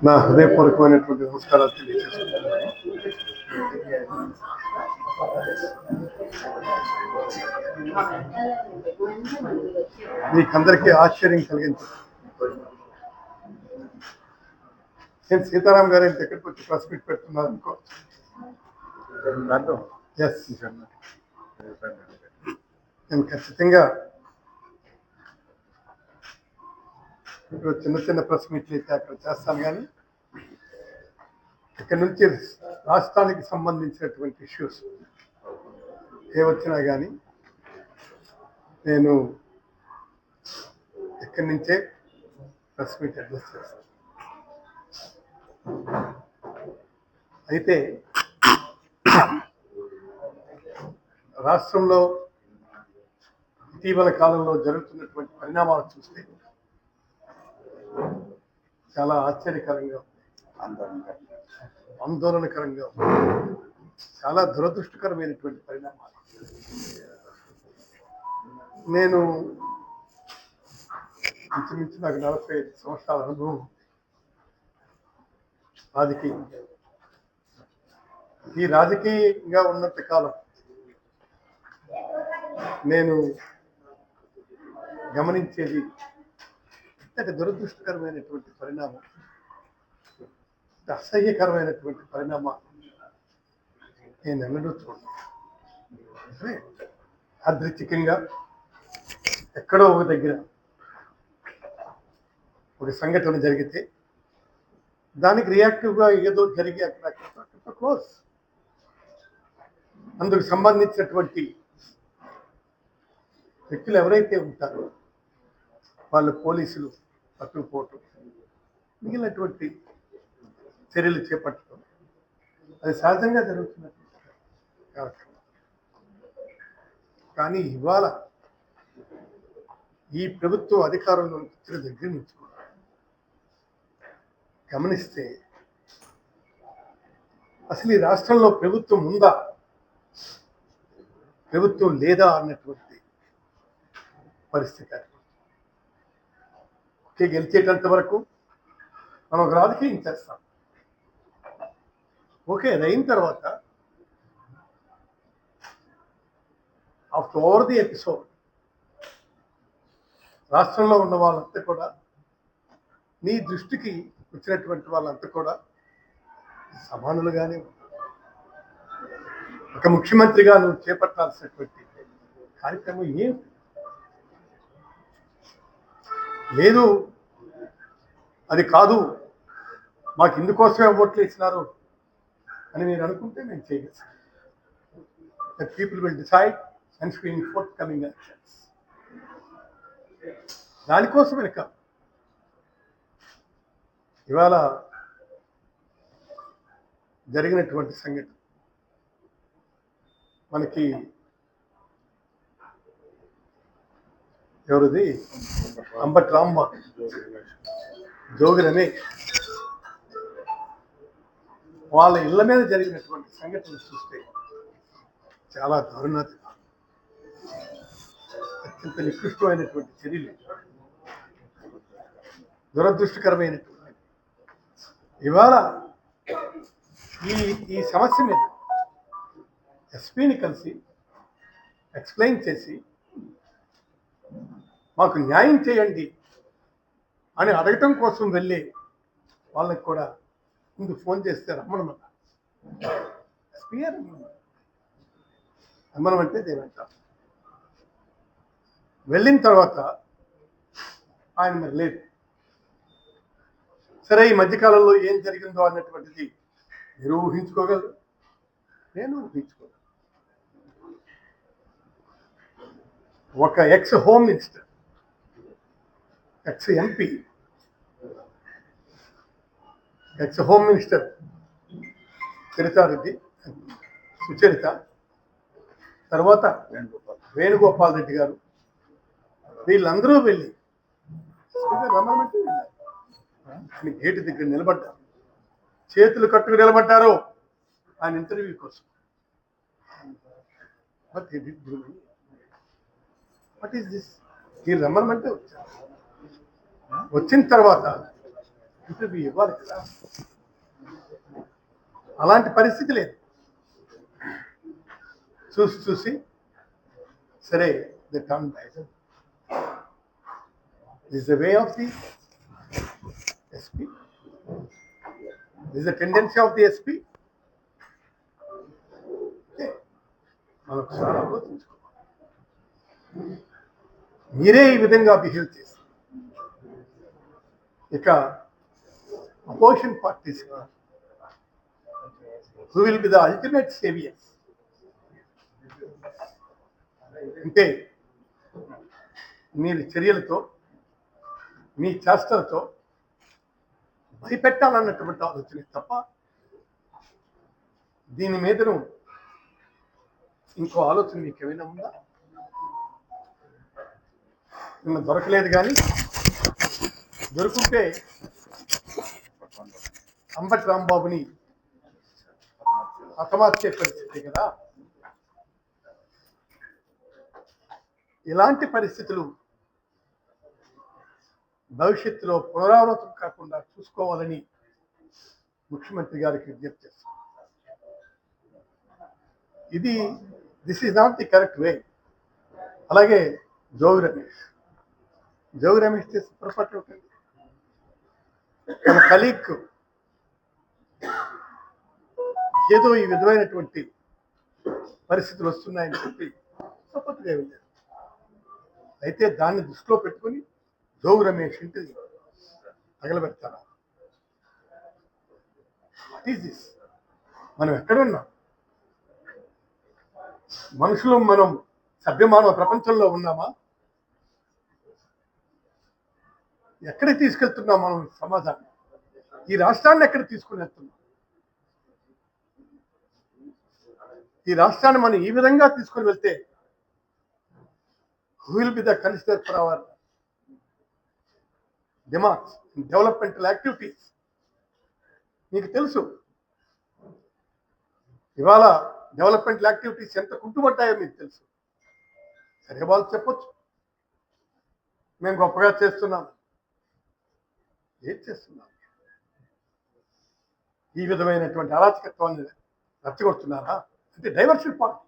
నా హృదయపూర్వకమైనటువంటి నమస్కారాలు తెలియజేస్తున్నాను. మీకందరికీ ఆశ్చర్యం కలిగించదు. నేను సీతారాం గారు ఇంత ఎక్కడికి వచ్చి ప్రెస్ మీట్ పెడుతున్నారు అనుకో. ఎస్, నేను ఖచ్చితంగా ఇప్పుడు చిన్న చిన్న ప్రెస్ మీట్లు అయితే అక్కడ చేస్తాను, కానీ ఇక్కడ నుంచి రాష్ట్రానికి సంబంధించినటువంటి ఇష్యూస్ ఏ వచ్చినా కానీ నేను ఇక్కడి నుంచే ప్రెస్ మీట్ అడ్రస్ చేస్తాను. అయితే రాష్ట్రంలో ఇటీవల కాలంలో జరుగుతున్నటువంటి పరిణామాలు చూస్తే చాలా ఆశ్చర్యకరంగా ఉంది, ఆందోళనకరంగా ఉంది, చాలా దురదృష్టకరమైనటువంటి పరిణామాలు. నేను ఇంచుమించు నాకు 45 సంవత్సరాల అనుభవం రాజకీయం. ఈ రాజకీయంగా ఉన్నంత కాలం నేను గమనించేది ఇంతటి దురదృష్టకరమైనటువంటి పరిణామం, అసహ్యకరమైనటువంటి పరిణామం నేను ఎన్నడూ చూడలేదు. యాదృచ్ఛికంగా ఎక్కడో ఒక దగ్గర ఒక సంఘటన జరిగితే దానికి రియాక్టివ్గా ఏదో జరిగి అక్కడ క్లోజ్. అందుకు సంబంధించినటువంటి వ్యక్తులు ఎవరైతే ఉంటారో వాళ్ళు పోలీసులు పట్టుకుపోవటం, మిగిలినటువంటి చర్యలు చేపట్టడం అది సహజంగా జరుగుతున్నటువంటి కార్యక్రమం. కానీ ఇవాళ ఈ ప్రభుత్వం అధికారంలో వచ్చిన దగ్గర నుంచి కూడా గమనిస్తే అసలు ఈ రాష్ట్రంలో ప్రభుత్వం ఉందా, ప్రభుత్వం లేదా అన్నటువంటి పరిస్థితి. ఓకే, గెలిచేటంత వరకు మనం ఒక రాజకీయం చేస్తాం. ఓకే, అది అయిన తర్వాత ఆఫ్టర్ ఓవర్ ది ఎపిసోడ్ రాష్ట్రంలో ఉన్న వాళ్ళంతా కూడా, నీ దృష్టికి వచ్చినటువంటి వాళ్ళంతా కూడా సమానులుగానే ఒక ముఖ్యమంత్రిగా నువ్వు చేపట్టాల్సినటువంటి కార్యక్రమం ఏమిటి? లేదు, అది కాదు, మాకు ఇందుకోసమే ఓట్లు ఇచ్చినారు అని మీరు అనుకుంటే మేము చేయగలం. The people will decide ensuing forthcoming actions. దానికోసమే కాదు, ఇవాళ జరిగినటువంటి సంఘటన మనకి ఎవరిది, అంబటి రాంబాబు, జోగి రమేష్ వాళ్ళ ఇళ్ల మీద జరిగినటువంటి సంఘటనలు చూస్తే చాలా దారుణాతి, అత్యంత నికృష్టమైనటువంటి చర్యలు, దురదృష్టకరమైనటువంటి. ఇవాళ ఈ సమస్య మీద ఎస్పీని కలిసి ఎక్స్ప్లెయిన్ చేసి మాకు న్యాయం చేయండి అని అడగటం కోసం వెళ్ళి వాళ్ళకి కూడా ముందు ఫోన్ చేస్తే రమ్మనమాట. ఎస్పీ రమ్మనమంటే దేవంటారు. వెళ్ళిన తర్వాత ఆయన మరి లేదు. సరే, ఈ మధ్యకాలంలో ఏం జరిగిందో అన్నటువంటిది మీరు ఊహించుకోగలరు, నేను ఊహించుకోగలను. ఒక ex home minister, ex MP, ex home minister Charitha Reddy, Sucharitha, తర్వాత వేణుగోపాల్ రెడ్డి గారు, వీళ్ళందరూ వెళ్ళి రమ్మనమంటే ఆయన గేటు దగ్గర నిలబడ్డారు, చేతులు కట్టుకు నిలబడ్డారు ఆయన ఇంటర్వ్యూ కోసం. What is this? వీళ్ళు రమ్మనమంటే వచ్చారు. వచ్చిన తర్వాత ఇంటర్వ్యూ ఇవ్వాలి కదా. అలాంటి పరిస్థితి లేదు. చూసి చూసి సరే the turn back. This the way of the SP, this the tendency of the SP. మనం ఒకసారి ఆలోచించుకోవాలి. మీరే ఈ విధంగా బిహేవ్ చేసి ఇక opposition parties who will be the ultimate saviours అంటే మీ చర్యలతో మీ చేష్టలతో భయపెట్టాలన్నటువంటి ఆలోచన తప్ప దీని మీదను ఇంకో ఆలోచన మీకు ఏమైనా ఉందా? నిన్న దొరకలేదు, కానీ దొరుకుంటే అంబటి రాంబాబుని హతమార్చే పరిస్థితి కదా. ఇలాంటి పరిస్థితులు భవిష్యత్తులో పునరావృతం కాకుండా చూసుకోవాలని ముఖ్యమంత్రి గారికి విజ్ఞప్తి చేస్తాం. This is not the correct way. అలాగే జోగి రమేష్ చేసిన పొరపాటు తన కలీగ్ ఏదో ఈ విధమైనటువంటి పరిస్థితులు వస్తున్నాయని చెప్పి సపోర్ట్గా వెళ్ళారు. అయితే దాన్ని దృష్టిలో పెట్టుకుని జోగి రమేష్ ఇంటిని తగలబెడతారా? What is this? మనం ఎక్కడున్నాం? మనుషులు మనం సభ్యమానవ ప్రపంచంలో ఉన్నామా? ఎక్కడికి తీసుకెళ్తున్నాం మనం సమాజాన్ని? ఈ రాష్ట్రాన్ని ఎక్కడికి తీసుకుని వెళ్తున్నాం? ఈ రాష్ట్రాన్ని మనం ఈ విధంగా తీసుకుని వెళ్తే who will be the consider for our demands in developmental activities? మీకు తెలుసు ఇవాళ డెవలప్మెంటల్ యాక్టివిటీస్ ఎంత కుంటుపడ్డాయో మీకు తెలుసు. సరే, వాళ్ళు చెప్పొచ్చు మేము గొప్పగా చేస్తున్నాం. ఏం చేస్తున్నాం? ఈ విధమైనటువంటి అరాచకత్వాన్ని రచ్చగొడుతున్నారా? అంటే డైవర్షన్ పాలిటిక్స్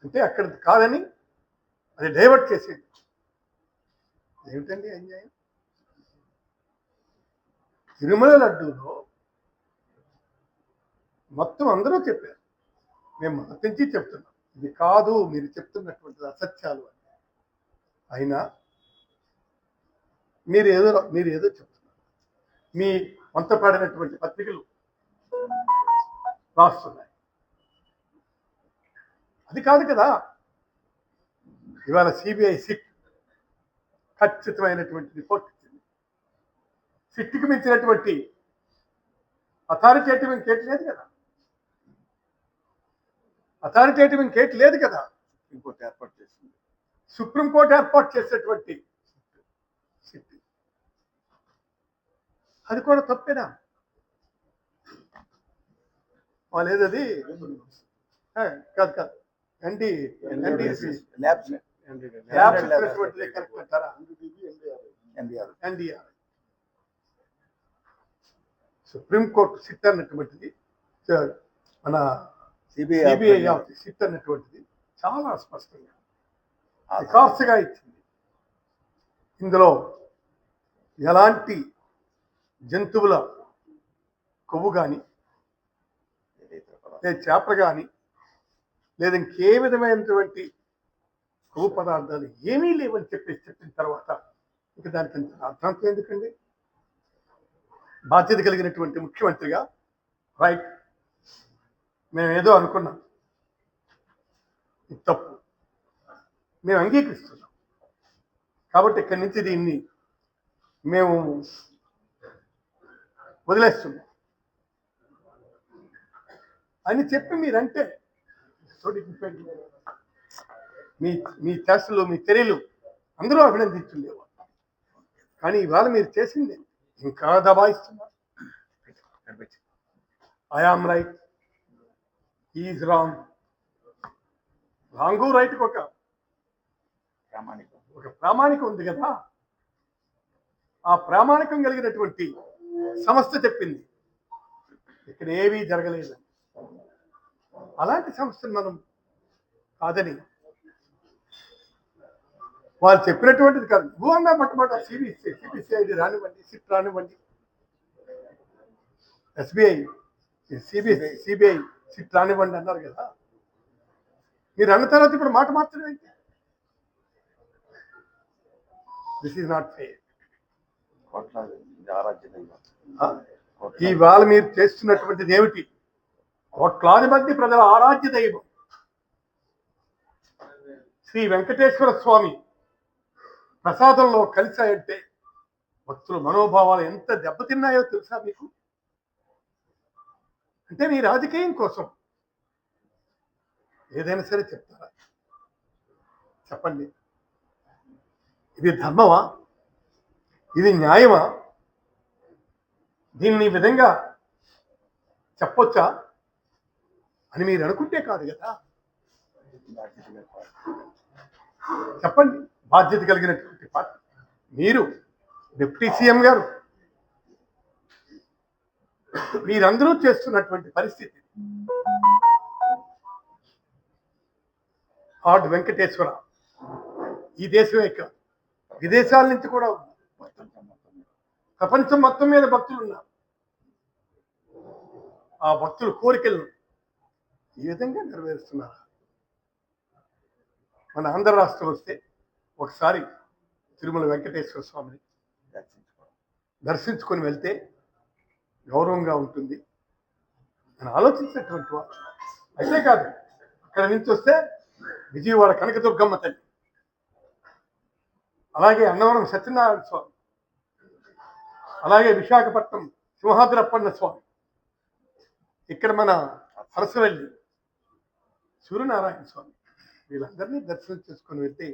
అంటే అక్కడ కాదని అది డైవర్ట్ చేసేది. ఏమిటండి అన్యాయం? తిరుమల లడ్డూలో మొత్తం అందరూ చెప్పారు, మేము మొదటి చెప్తున్నాం ఇది కాదు మీరు చెప్తున్నటువంటి అసత్యాలు అని. అయినా మీరు ఏదో చెప్తున్నారు. మీ వంతపాడినటువంటి పత్రికలు రాస్తున్నాయి. అది కాదు కదా. ఇవాళ సిబిఐ సిట్ ఖచ్చితమైనటువంటి రిపోర్ట్ ఇచ్చింది. సిట్కి మించినటువంటి అథారిటేటివ్ ఇంకేట్ లేదు కదా. అథారిటేటివ్ ఇంకేట్ లేదు కదా. ఇంకోటి ఏర్పాటు చేసింది సుప్రీంకోర్టు ఏర్పాటు చేసేటువంటి సిట్. అది కూడా తప్పేనా? వాళ్ళు ఏదది కాదు కాదు ఎన్డీసీ ల్యాబ్స్ కరెక్ట్ అంటారా? ఎన్డీఆర్ సుప్రీంకోర్టు సిట్ అన్నటువంటిది మన సిబిఐ సిట్ అన్నటువంటిది చాలా స్పష్టంగా వికాసగా ఇచ్చింది. ఇందులో ఎలాంటి జంతువుల కొవ్వు కానీ లేదా చేపలు కానీ లేదా ఇంకే విధమైనటువంటి కొవ్వు పదార్థాలు ఏమీ లేవని చెప్పిన తర్వాత ఇక దానికి అర్థాంతం ఎందుకండి? బాధ్యత కలిగినటువంటి ముఖ్యమంత్రిగా రైట్ మేము ఏదో అనుకున్నాం, ఇది తప్పు, మేము అంగీకరిస్తున్నాం కాబట్టి ఇక్కడి నుంచి దీన్ని మేము వదిలేస్తున్నాం అని చెప్పి మీరంటే మీ చేష్టలు మీ చర్యలు అందరూ అభినందించుండేవారు. కానీ ఇవాళ మీరు చేసింది ఇంకా దబాయిస్తున్నారు. I am right, is wrong. Wrong రైట్కి ఒక ప్రామాణికం ఉంది కదా. ఆ ప్రామాణికం కలిగినటువంటి సంస్థ చెప్పింది ఇక్కడ ఏమీ జరగలేదు. అలాంటి సంస్థను మనం కాదని వాళ్ళు చెప్పినటువంటిది కాదు. భూంగా మొట్టమొదట సిబిసిఐడి రానివ్వండి, సిట్ రానివ్వండి, ఎస్బీఐ సిబిఐ సిట్ రానివ్వండి అన్నారు కదా. మీరు అన్న తర్వాత ఇప్పుడు మాట మార్చడం ఏంటి? This is not fair. ఇవాళ మీరు చేస్తున్నటువంటిది ఏమిటి? కోట్లాది మంది ప్రజల ఆరాధ్య దైవం శ్రీ వెంకటేశ్వర స్వామి ప్రసాదంలో కలిశాయంటే భక్తుల మనోభావాలు ఎంత దెబ్బతిన్నాయో తెలుసా మీకు? అంటే మీ రాజకీయం కోసం ఏదైనా సరే చెప్తారా? చెప్పండి. ఇది ధర్మమా? ఇది న్యాయమా? దీన్ని ఈ విధంగా చెప్పొచ్చా అని మీరు అనుకుంటే కాదు కదా. చెప్పండి. బాధ్యత కలిగినటువంటి పార్టీ మీరు, డిప్యూటీ సీఎం గారు, మీరందరూ చేస్తున్నటువంటి పరిస్థితి. ఆర్డ్ వెంకటేశ్వర ఈ దేశమే కాదు, విదేశాల నుంచి కూడా ప్రపంచం మొత్తం మీద భక్తులు ఉన్నారు. ఆ భక్తుల కోరికలను ఈ విధంగా నెరవేరుస్తున్నారు. మన ఆంధ్ర రాష్ట్రం వస్తే ఒకసారి తిరుమల వెంకటేశ్వర స్వామిని దర్శించుకొని వెళ్తే గౌరవంగా ఉంటుంది అని ఆలోచించినటువంటి వారు. అయితే కాదు, అక్కడ నుంచి వస్తే విజయవాడ కనకదుర్గమ్మ తల్లి, అలాగే అన్నవరం సత్యనారాయణ స్వామి, అలాగే విశాఖపట్నం సింహాద్రప్పన్న స్వామి, ఇక్కడ మన హరసవెల్లి సూర్యనారాయణ స్వామి, వీళ్ళందరినీ దర్శనం చేసుకొని వెళ్తే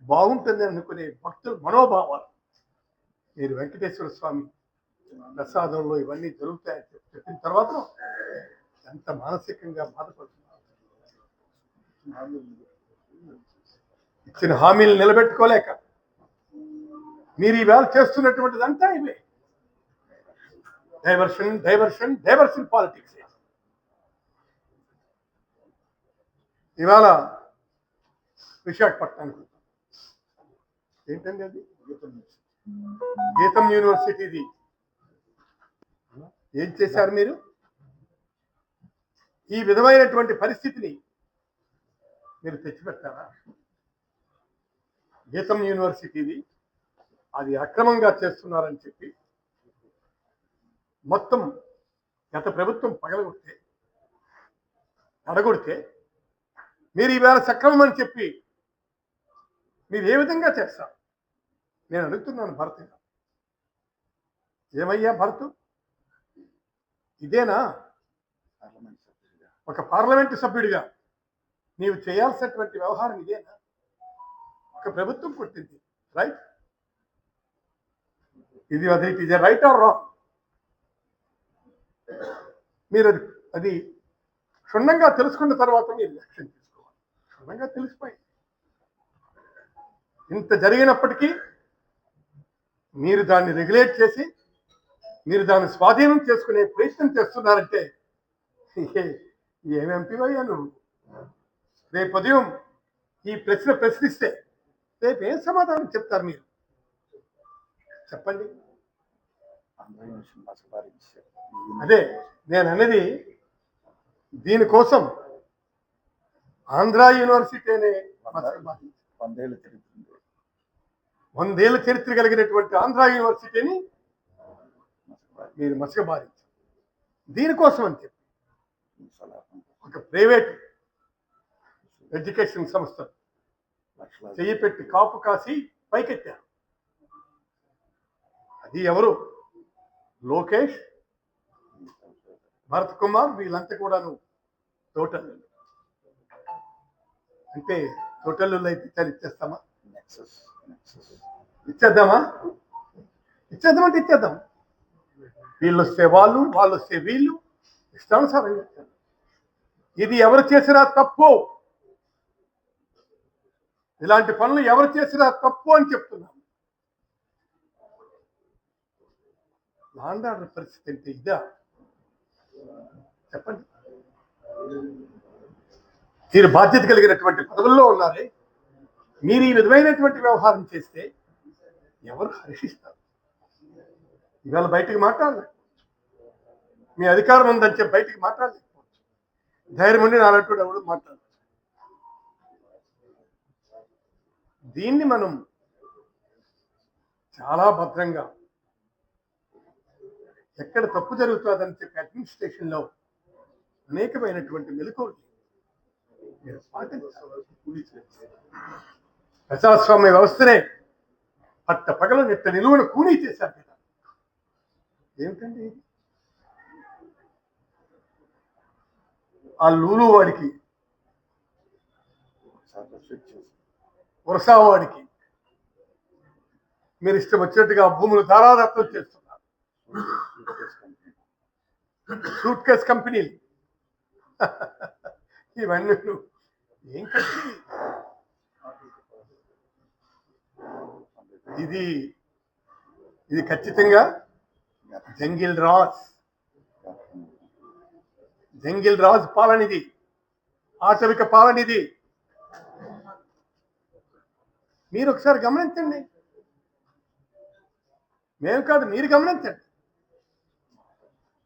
బాగుంటుంది అనుకునే భక్తుల మనోభావాలు మీరు వెంకటేశ్వర స్వామి ప్రసాదంలో ఇవన్నీ జరుగుతాయని చెప్పిన తర్వాత ఎంత మానసికంగా బాధపడుతున్నారు. ఇచ్చిన హామీలు నిలబెట్టుకోలేక మీరు ఈవేళ చేస్తున్నటువంటిదంతా ఇవే డైవర్షన్ డైవర్షన్ డైవర్షన్ పాలిటిక్స్. ఇవాళ విశాఖపట్నానికి ఏంటండి అది గీతం యూనివర్సిటీది ఏం చేశారు మీరు? ఈ విధమైనటువంటి పరిస్థితిని మీరు తెచ్చిపెట్టారా? గీతం యూనివర్సిటీది అది అక్రమంగా చేస్తున్నారని చెప్పి మొత్తం గత ప్రభుత్వం అడగొడితే మీరు ఈవేళ సక్రమం అని చెప్పి మీరు ఏ విధంగా చేస్తారు? నేను అడుగుతున్నాను భరత్, ఏమయ్యా భరత్, ఇదేనా ఒక పార్లమెంటు సభ్యుడిగా నీవు చేయాల్సినటువంటి వ్యవహారం? ఇదేనా? ఒక ప్రభుత్వం పుట్టింది, రైట్? ఇది అది it is right are wrong? మీరు అది క్షుణ్ణంగా తెలుసుకున్న తర్వాత మీరు యాక్షన్ తీసుకోవాలి. క్షుణ్ణంగా తెలిసిపోయింది. ఇంత జరిగినప్పటికీ మీరు దాన్ని రెగ్యులేట్ చేసి మీరు దాన్ని స్వాధీనం చేసుకునే ప్రయత్నం చేస్తున్నారంటే ఏం ఎంపీవయ్యా నువ్వు? రేపు ఉదయం ఈ ప్రశ్నిస్తే రేపు ఏం సమాధానం చెప్తారు మీరు? చెప్పండి. అదే నేను అనేది. దీనికోసం ఆంధ్ర యూనివర్సిటీ అనే 100 ఏళ్ల చరిత్ర కలిగినటువంటి ఆంధ్ర యూనివర్సిటీని మీరు మసకబారించారు. దీనికోసం అని చెప్పి ఒక ప్రైవేట్ ఎడ్యుకేషన్ సంస్థ చెయ్యి పెట్టి కాపు కాసి పైకెత్తారు. అది ఎవరు? లోకేష్, భరత్ కుమార్, వీళ్ళంతా కూడాను టోటల్ అంటే టోటల్ అయితే ఇచ్చేస్తామా? ఇచ్చేద్దామంటే ఇచ్చేద్దాం. వీళ్ళు వస్తే వాళ్ళు వస్తే వీళ్ళు ఇష్టానుసారం ఇచ్చారు. ఇది ఎవరు చేసినా తప్పు. ఇలాంటి పనులు ఎవరు చేసినా తప్పు అని చెప్తున్నాను. లా అండ్ ఆర్డర్ పరిస్థితి అంటే ఇదా? చెప్పండి. మీరు బాధ్యత కలిగినటువంటి పదవుల్లో ఉన్నారే, మీరు ఈ విధమైనటువంటి వ్యవహారం చేస్తే ఎవరు హర్షిస్తారు? ఇవాళ బయటికి మాట్లాడలేదు, మీ అధికారం ఉందని చెప్పి బయటికి మాట్లాడలేకపోవచ్చు. ధైర్యం ఉండి నాలంటూ ఎవరు మాట్లాడలేదు. దీన్ని మనం చాలా భద్రంగా, ఎక్కడ తప్పు జరుగుతుందని చెప్పి అడ్మినిస్ట్రేషన్లో అనేకమైనటువంటి మెలకువలు మీరు పాటించాలి. ప్రజాస్వామ్య వ్యవస్థనే పట్ట పగల నిట్ట నిలువను కూనీ చేశారు కదా. ఏమిటండి ఆ లూలు వాడికి, వరసావాడికి మీరు ఇష్టం వచ్చినట్టుగా భూములు ధారాదత్తం చేస్తున్నారు. సూట్ కేస్ కంపెనీలు ఇవన్నీ ఏం కంపెనీ ఇది? ఇది ఖచ్చితంగా జంగిల్ రాజ్ పాలనిది, ఆటవిక పాలనిది. మీరు ఒకసారి గమనించండి, మేము కాదు, మీరు గమనించండి.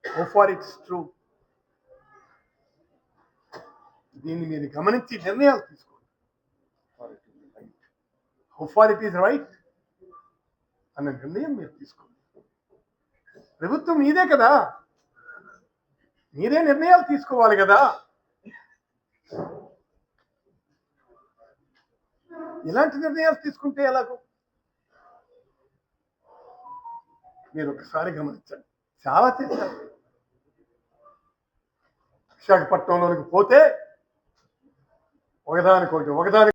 హౌ ఫార్ ఇట్స్ ట్రూ, దీన్ని మీరు గమనించి నిర్ణయాలు తీసుకోండి. How far it is right అన్న నిర్ణయం మీరు తీసుకోండి. ప్రభుత్వం మీదే కదా, మీరే నిర్ణయాలు తీసుకోవాలి కదా. ఇలాంటి నిర్ణయాలు తీసుకుంటే ఎలాగో మీరు ఒకసారి గమనించండి. చాలా చేశారు. విశాఖపట్నంలోనికి పోతే ఒకదానికొకటి